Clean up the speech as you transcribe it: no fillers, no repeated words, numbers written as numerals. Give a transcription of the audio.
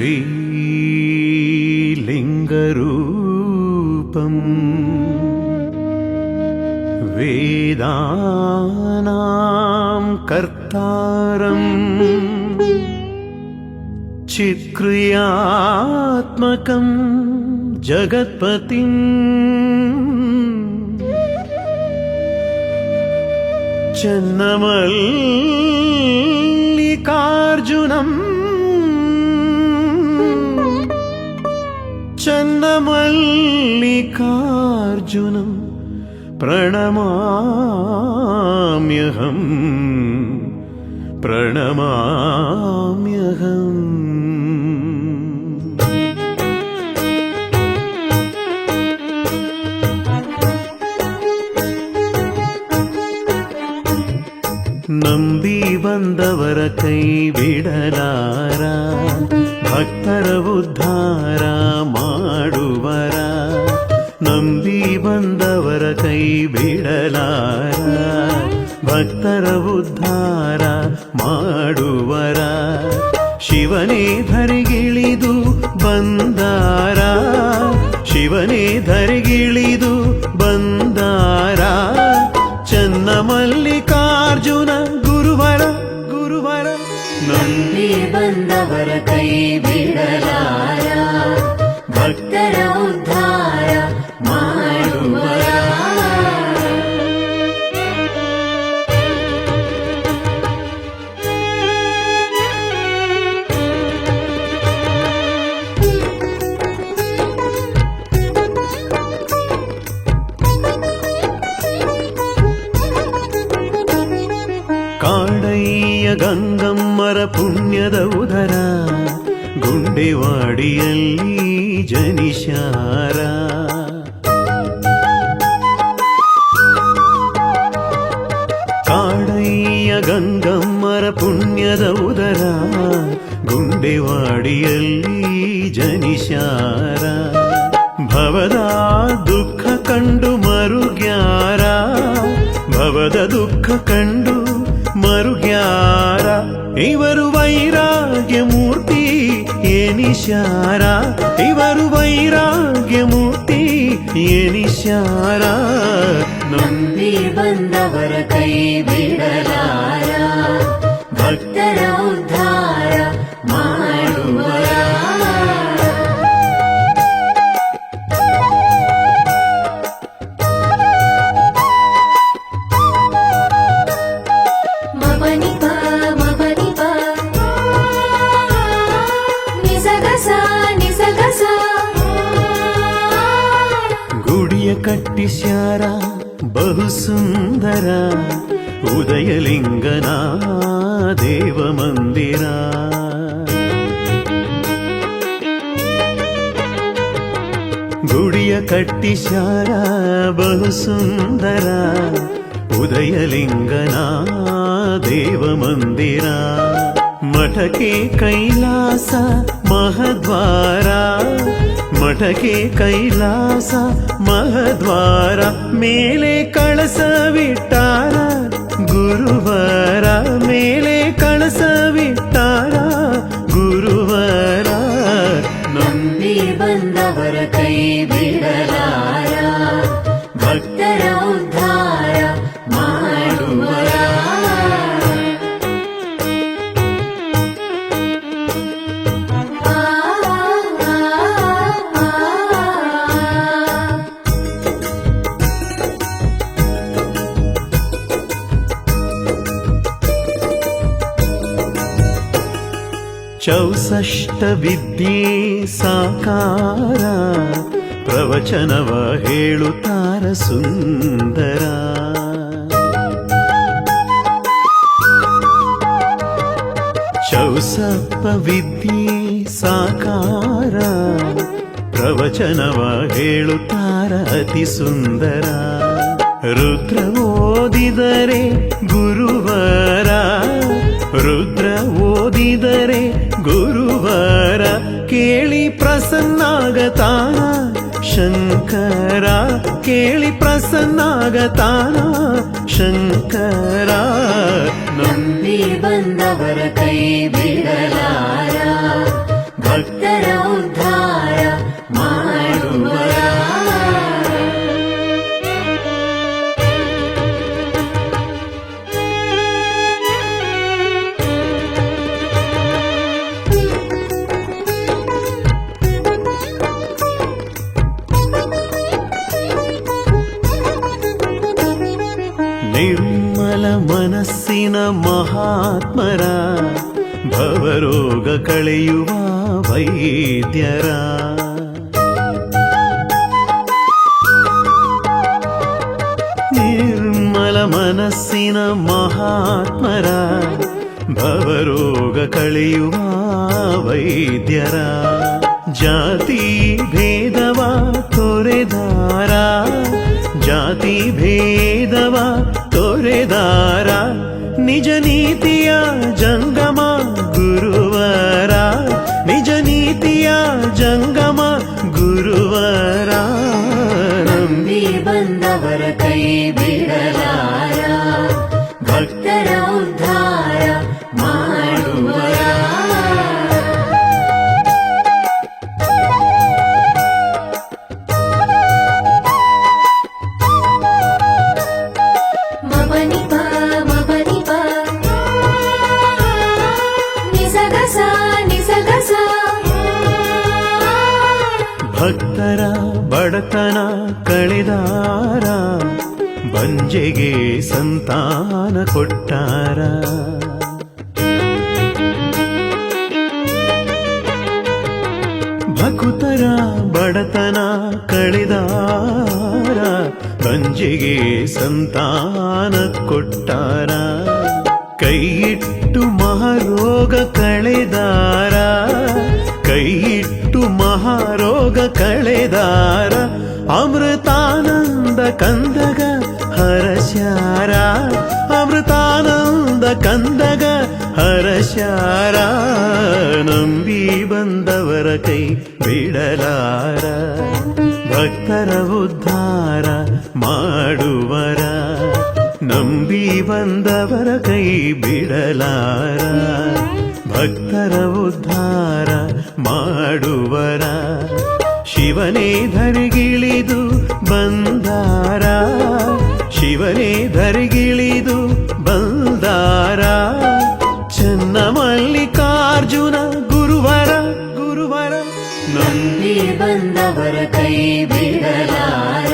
श्रीलिङ्गरूपम् वेदानां कर्तारम् चित्क्रियात्मकं जगत्पतिम् चन्नमल्लिकार्जुनम् चन्नमल्लिकार्जुनम् प्रणमाम्यहम् प्रणमाम्यहम्। ನಂಬಿ ಬಂದವರ ಕೈ ಬಿಡಲಾರ, ಭಕ್ತರ ಉದ್ಧಾರ ಮಾಡುವರ. ನಂಬಿ ಬಂದವರ ಕೈ ಬಿಡಲಾರ, ಭಕ್ತರ ಉದ್ಧಾರ ಮಾಡುವರ. ಶಿವನೇ ಧರೆಗಿಳಿದು ಬಂದಾರ, ಶಿವನೇ ಧರೆಗಿಳಿದು ಬಂದಾರ. ಚನ್ನಮಲ್ಲಿಕಾರ್ಜುನ ಗುರುವರ ಗುರುವರ. ನಂಬಿ ಬಂದವರ ಕೈ ಬಿಡಲಾರ, ಭಕ್ತರ ಉದ್ಧಾರ ಮಾಡುವರ. ಕಾಡಯ್ಯ ಗಂಗಮ್ಮರ ಪುಣ್ಯದ ಉದರ, ಗುಂಡೆವಾಡಿಯಲ್ಲಿ ಜನಿಶಾರ. ಕಾಡಯ್ಯ ಗಂಗಮ್ಮರ ಪುಣ್ಯದ ಉದರ, ಗುಂಡೆವಾಡಿಯಲ್ಲಿ ಜನಿಶಾರ. ಭವದ ದುಃಖ ಕಂಡು ಮರುಗ್ಯಾರ, ಭವದ ದುಃಖ ಕಂಡು ಮರುಗ್ಯಾರ. ಇವರು ವೈರಾಗ್ಯ ಮೂರ್ತಿ ಏನಿಶಾರ, ಇವರು ವೈರಾಗ್ಯ ಮೂರ್ತಿ ಏನಿಶಾರ. ನಂಬಿ ಬಂದವರ ಕೈ ಬಿಡಲಾರ, ಭಕ್ತರ ಉದ್ಧಾರ ಮಾಡುವರ. ಗುಡಿಯ ಕಟ್ಟಿಸ್ಯಾರ ಬಹು ಸುಂದರ, ಉದಯಲಿಂಗನ ದೇವ ಮಂದಿರ. ಗುಡಿಯ ಕಟ್ಟಿಸ್ಯಾರ ಬಹು ಸುಂದರ, ಉದಯಲಿಂಗನ ದೇವ ಮಂದಿರ. ಮಠಕ್ಕೆ ಕೈಲಾಸ ಮಹದ್ವಾರ, ಮಠಕ್ಕೆ ಕೈಲಾಸ ಮಹದ್ವಾರ. ಮೇಲೆ ಕಳಸವಿಟ್ಟಾರ ಗುರುವರ, ಮೇಲೆ ಕಳಸವಿಟ್ಟಾರ ಗುರುವರ. ನಂಬಿ ಬಂದವರ ಕೈ ಬಿಡಲಾರ, ಭಕ್ತರ ಉದ್ಧಾರ ಮಾಡುವರ. ಚೌಸಷ್ಟ ವಿದ್ಯೆ ಸಾಕಾರ, ಪ್ರವಚನವ ಹೇಳುತ್ತಾರ ಸುಂದರ. ಚೌಸಪ್ಪ ವಿದ್ಯೆ ಸಾಕಾರ, ಪ್ರವಚನವ ಹೇಳುತ್ತಾರ ಅತಿ ಸುಂದರ. ರುದ್ರ ಓದಿದರೆ ಗುರುವರ, ರುದ್ರ ಓದಿದರೆ ಗುರುವರ. ಕೇಳಿ ಪ್ರಸನ್ನಾಗತಾನ ಶಂಕರ, ಕೇಳಿ ಪ್ರಸನ್ನಾಗತಾನ ಶಂಕರ. ನಂಬಿ ಬಂದವರ ಕೈ ಬಿಡಲಾರ, ಭಕ್ತರ ಉದ್ಧಾರ ಮಾಡುವರ. ನಿರ್ಮಲ ಮನಸ್ಸಿನ ಮಹಾತ್ಮರ ಭವರೋಗ ಕಳೆಯುವ ವೈದ್ಯರ. ನಿರ್ಮಲ ಮನಸ್ಸಿನ ಮಹಾತ್ಮರ ಭವರೋಗ ಕಳೆಯುವ ವೈದ್ಯರ. ಜಾತಿ ಭೇದವ ತೊರೆದಾರ, ಜಾತಿ ಭೇದವ ತೊರೆದಾರ, ನಿಜ ನೀತಿಯ ಜಂಗಮ ಗುರುವರ, ನಿಜ ನೀತಿಯ ಜಂಗಮ ಗುರುವರ. ನಂಬಿ ಬಂದವರ ಕೈ ಬಿಡಲಾರ, ಭಕ್ತರ ಉದ್ಧಾರ ಮಾಡುವರ. ಮಬನಿಪ ಮಬನಿಪ ನಿಸಗಸ ನಿಸಗಸ. ಭಕ್ತರ ಬಡತನ ಕಳೆದಾರ, ಬಂಜೆಗೆ ಸಂತಾನ ಕೊಟ್ಟಾರ. ಭಕ್ತರ ಬಡತನ ಕಳೆದಾರ, ಬಂಜೆಗೆ ಸಂತಾನ ಕೊಟ್ಟಾರ. ಕೈಯಿಟ್ಟು ಮಹಾರೋಗ ಕಳೆದಾರ, ಕೈಯಿಟ್ಟು ಮಹಾರೋಗ ಕಳೆದಾರ. ಅಮೃತಾನಂದ ಕಂದಗ ಹರಸ್ಯಾರ, ಅಮೃತಾನಂದ ಕಂದಗ ಹರಸ್ಯಾರ. ನಂಬಿ ಬಂದವರ ಕೈ ಬಿಡಲಾರ, ಭಕ್ತರ ಉದ್ಧಾರ ಮಾಡುವರ. ನಂಬಿ ಬಂದವರ ಕೈ ಬಿಡಲಾರ, ಭಕ್ತರ ಉದ್ಧಾರ ಮಾಡುವರ. ಶಿವನೇ ಧರಿಗಿಳಿದು ಬಂದಾರ, ಶಿವನೇ ಧರಿಗಿಳಿದು ಬಂದಾರ. ಚನ್ನ ಮಲ್ಲಿಕಾರ್ಜುನ ಗುರುವರ ಗುರುವರ. ನಂಬಿ ಬಂದವರ ಕೈ ಬಿಡಲಾರ,